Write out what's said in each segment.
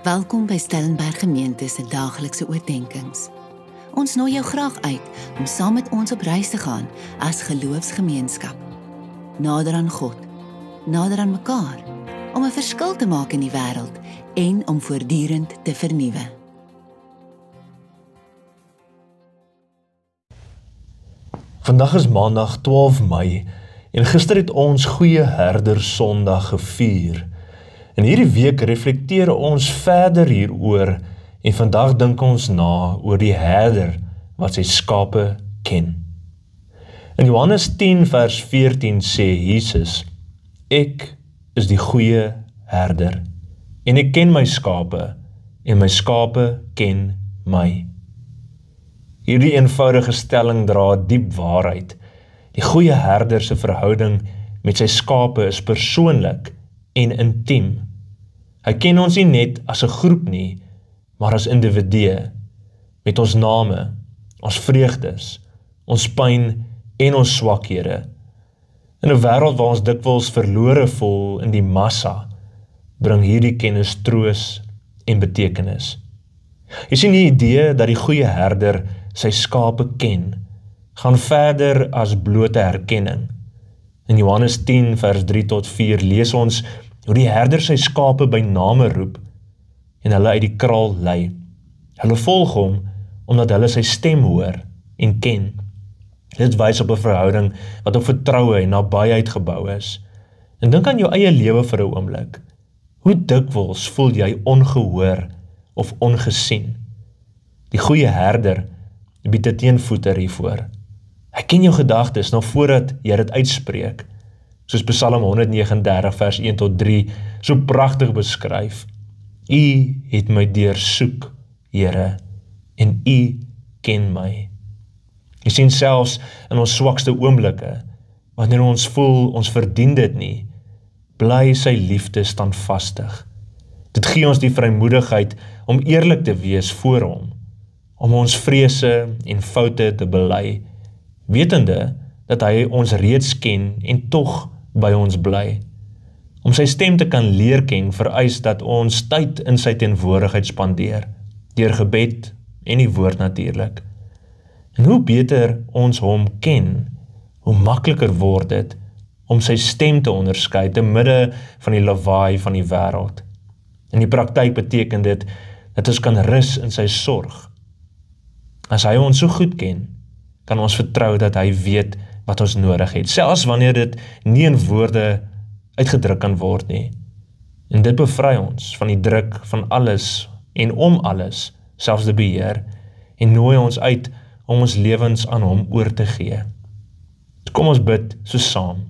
Welkom by Stellenberg Gemeente se daaglikse oordeenkings. Ons nooi jou graag uit om saam met ons op reis te gaan as geloofsgemeenskap. Nader aan God, nader aan mekaar, om 'n verskil te maak in die wêreld en om voortdurend te vernuwe. Vandag is maandag 12 Mei en gister het ons Goeie Herder Sondag gevier. In hierdie week reflekteer ons verder hieroor en vandag dink ons na oor die herder wat sy skape ken. In Johannes 10 vers 14 sê Jesus, ek is die goeie herder en ek ken my skape en my skape ken my. Hierdie eenvoudige stelling dra diep waarheid. Die goeie herder se verhouding met sy skape is persoonlik en intiem. Hy ken ons nie net as 'n groep nie, maar as individue, met ons name, ons vreugdes, ons pyn en ons swakhede. In 'n wêreld waar ons dikwels verlore voel in die massa, bring hierdie kennis troos en betekenis. Jy sien die idee dat die goeie herder sy skape ken, gaan verder as blote herkenning. In Johannes 10 vers 3 tot 4 lees ons hoe die herder sy skape by name roep en hulle uit die kraal lei. Hulle volg hom omdat hulle sy stem hoor en ken. Dit wys op 'n verhouding wat op vertroue en nabyheid gebou is. En dink aan jou eie lewe vir 'n oomblik. Hoe dikwels voel jy ongehoor of ongesien? Die goeie herder bied 'n teenvoeter hiervoor. Hy ken jou gedagtes nog voordat jy dit uitspreek, soos Psalm 139 vers 1 tot 3 so pragtig beskryf. U het my deursoek, Here, en U ken my. Jy sien selfs in ons swakste oomblikke, wanneer ons voel ons verdien dit nie, bly sy liefde standvastig. Dit gee ons die vrymoedigheid om eerlik te wees voor hom, om ons vrese en foute te bely, wetende dat hy ons reeds ken en tog by ons bly. Om sy stem te kan leer ken vereis dat ons tyd in sy teenwoordigheid spandeer, deur gebed en die woord natuurlik. En hoe beter ons hom ken, hoe makliker word dit om sy stem te onderskei te midde van die lawaai van die wêreld. In die praktyk beteken dit dat ons kan rus in sy sorg. As hy ons so goed ken, kan ons vertrou dat hy weet wat ons nodig het, selfs wanneer dit nie in woorde uitgedruk kan word nie. En dit bevry ons van die druk van alles en om alles, selfs die beheer, en nooi ons uit om ons lewens aan hom oor te gee. Kom ons bid so saam,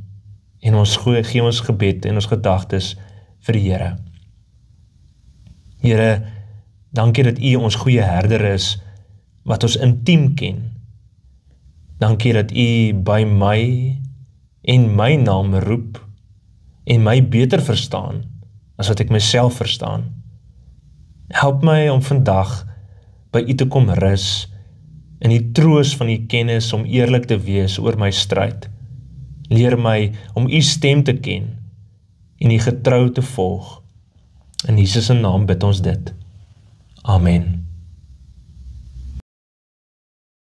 en ons gee ons gebed en ons gedagtes vir die Here. Here, dankie dat U ons goeie herder is, wat ons intiem ken. Dankie dat U by my en my naam roep en my beter verstaan as wat ek myself verstaan. Help my om vandag by U te kom rus in die troos van U kennis om eerlik te wees oor my stryd. Leer my om U stem te ken en U getrou te volg. In Jesus se naam bid ons dit. Amen.